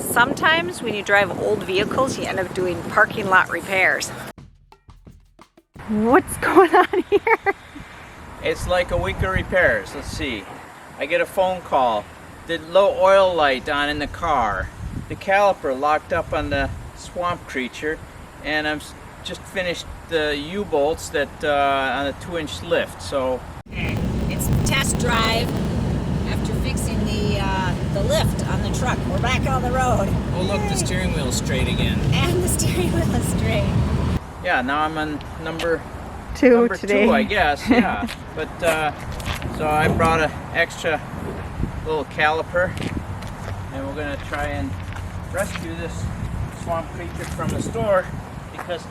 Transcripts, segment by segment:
Sometimes when you drive old vehicles, you end up doing parking lot repairs. What's going on here? It's like a week of repairs. Let's see. I get a phone call. The low oil light on in the car. The caliper locked up on the swamp creature, and I'm just finished the U-bolts that on a 2-inch lift. So it's the test drive after fixing the lift on the truck. We're back on the road. oh look, the steering wheel's straight again. And the steering wheel is straight. Yeah, now I'm on number Two, I guess. Yeah, but so I brought an extra little caliper, and we're gonna try and rescue this swamp creature from the store because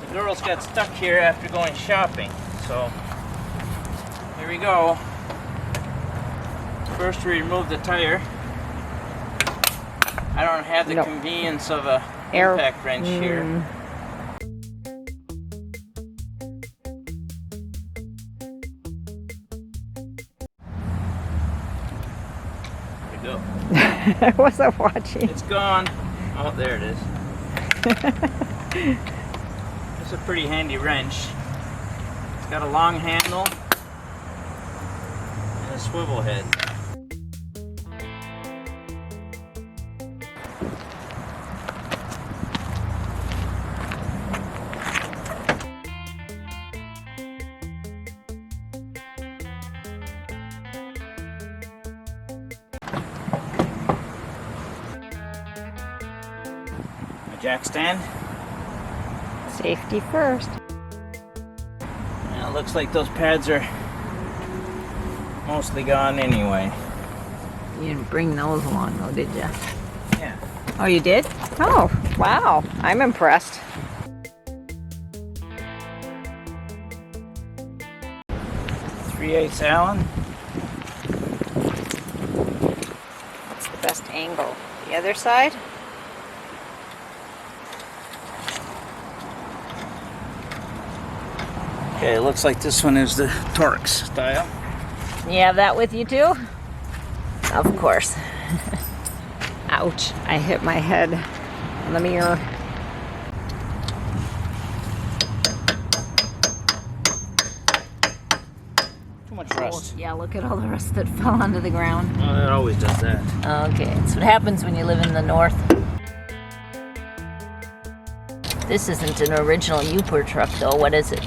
the girls got stuck here after going shopping. So here we go. First we remove the tire. I don't have the convenience of a impact wrench here. Go. I wasn't watching. It's gone. Oh, there it is. It's a pretty handy wrench. It's got a long handle and a swivel head. Jack stand. Safety first. Now it looks like those pads are mostly gone anyway. You didn't bring those along though, did you? Yeah. Oh, you did? Oh, wow. I'm impressed. .3/8 Allen. What's the best angle? The other side? Okay, it looks like this one is the Torx style. You have that with you too? Of course. Ouch, I hit my head on the mirror. Too much rust. Oh, yeah, look at all the rust that fell onto the ground. Oh, it always does that. Okay, that's what happens when you live in the north. This isn't an original Upper truck though, what is it?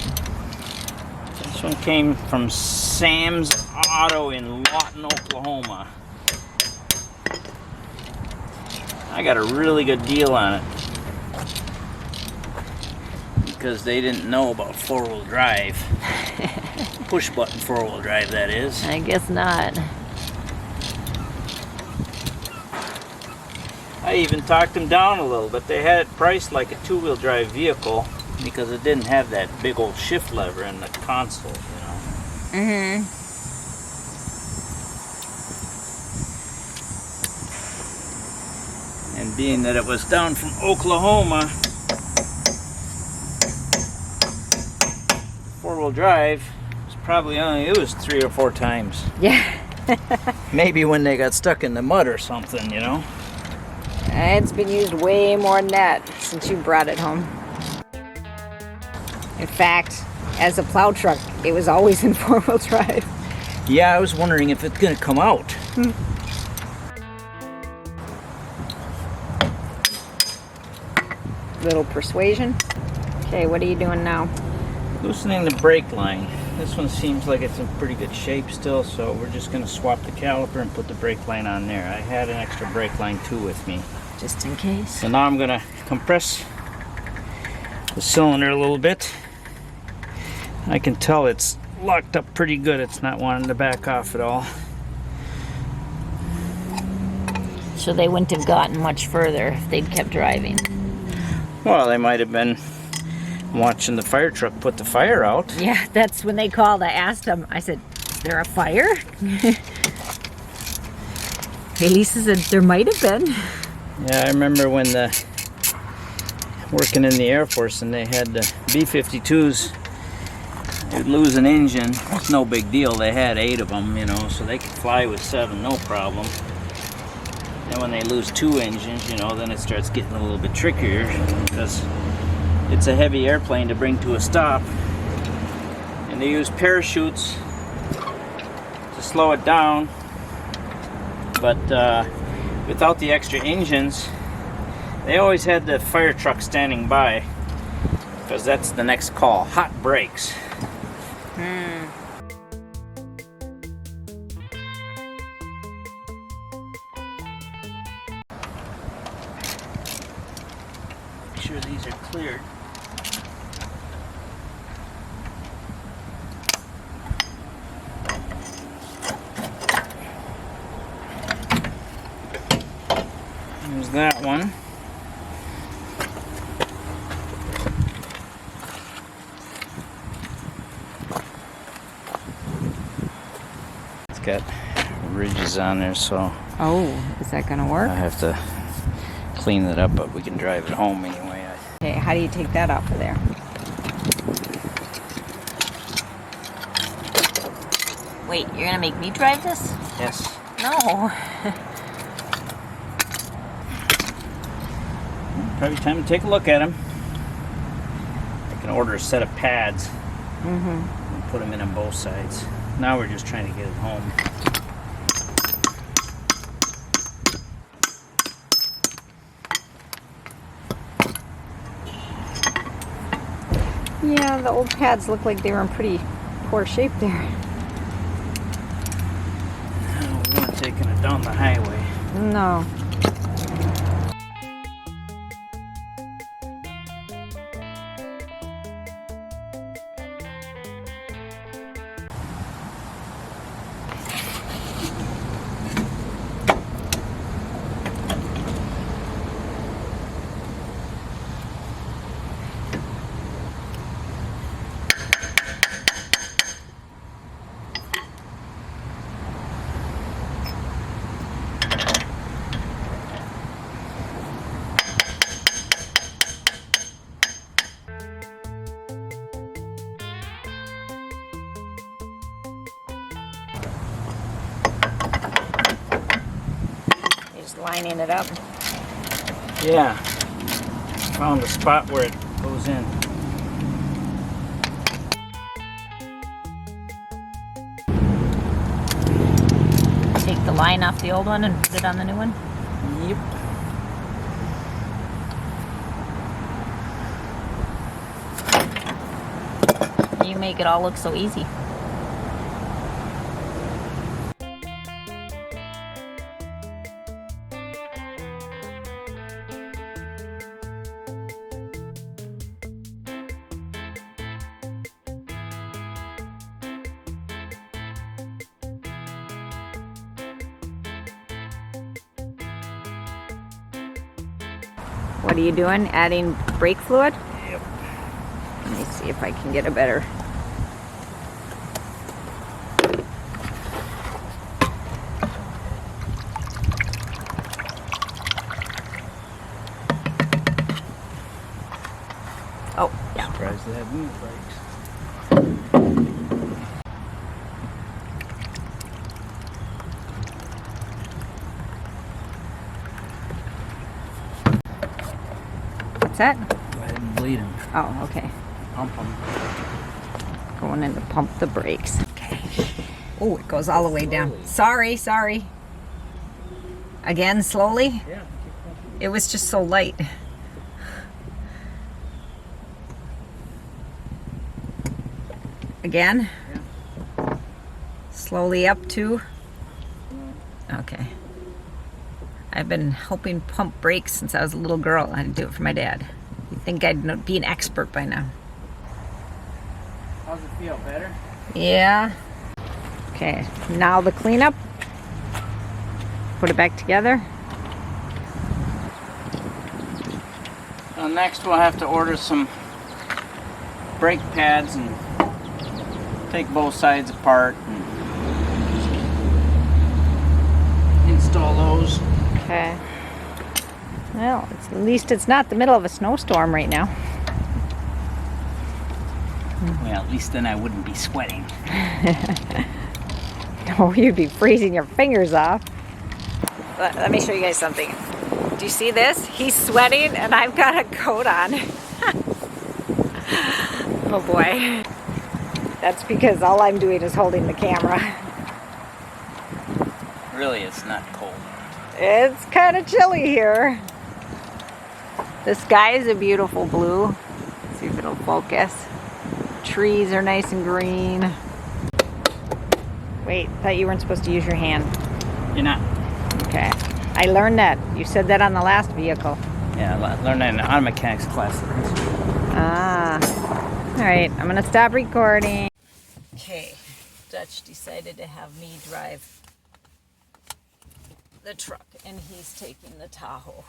This one came from Sam's Auto in Lawton, Oklahoma. I got a really good deal on it because they didn't know about four-wheel drive. Push-button four-wheel drive, that is. I guess not. I even talked them down a little, but they had it priced like a two-wheel drive vehicle because it didn't have that big old shift lever in the console, you know. Mm-hmm. And being that it was down from Oklahoma, four-wheel drive was probably only used 3 or 4 times. Yeah. Maybe when they got stuck in the mud or something, you know. It's been used way more than that since you brought it home. In fact, as a plow truck, it was always in four-wheel drive. Yeah, I was wondering if it's gonna come out. Little persuasion. Okay, what are you doing now? Loosening the brake line. This one seems like it's in pretty good shape still, so we're just gonna swap the caliper and put the brake line on there. I had an extra brake line too with me. Just in case. So now I'm gonna compress the cylinder a little bit. I can tell it's locked up pretty good. It's not wanting to back off at all. So they wouldn't have gotten much further if they'd kept driving. Well, they might have been watching the fire truck put the fire out. Yeah, that's when they called. I asked them, I said, is there a fire? Lisa said, there might have been. Yeah, I remember when working in the Air Force and they had the B-52s. They'd lose an engine. It's no big deal. They had 8 of them, you know, so they could fly with 7, no problem. And when they lose 2 engines, you know, then it starts getting a little bit trickier because it's a heavy airplane to bring to a stop. And they use parachutes to slow it down. But without the extra engines, they always had the fire truck standing by because that's the next call, hot brakes. Make sure these are cleared. There's that one. It's got ridges on there, so Oh, is that gonna work? I have to clean it up, but we can drive it home anyway. Okay, how do you take that off of there? Wait, you're gonna make me drive this? Yes. No. Probably time to take a look at them. I can order a set of pads and put them in on both sides. Now we're just trying to get it home. Yeah, the old pads look like they were in pretty poor shape there. Now we weren't taking it down the highway. No. Just lining it up. Yeah. Found the spot where it goes in. Take the line off the old one and put it on the new one. Yep. You make it all look so easy. What are you doing? Adding brake fluid? Yep. Let me see if I can get a better. Oh, yeah. Surprised they have new brakes. What's that? Go ahead and bleed them. Oh, okay. Pump them. Going in to pump the brakes. Okay. Oh, it goes all the way down. Sorry. Again, slowly? Yeah. Keep pumping. It was just so light. Again? Yeah. Slowly up to? Okay. I've been helping pump brakes since I was a little girl. I had to do it for my dad. You'd think I'd be an expert by now. How's it feel? Better? Yeah. Okay, now the cleanup. Put it back together. Next we'll have to order some brake pads and take both sides apart and install those. Okay. Well, at least it's not the middle of a snowstorm right now. Well, at least then I wouldn't be sweating. Oh, you'd be freezing your fingers off. Let me show you guys something. Do you see this? He's sweating and I've got a coat on. Oh boy. That's because all I'm doing is holding the camera. Really, it's not cold. It's kind of chilly here. The sky is a beautiful blue. Let's see if it'll focus. Trees are nice and green. Wait, thought you weren't supposed to use your hand. You're not. Okay. I learned that. You said that on the last vehicle. Yeah, I learned that in an auto mechanics class. Ah. All right, I'm going to stop recording. Okay, Dutch decided to have me drive the truck, and he's taking the Tahoe.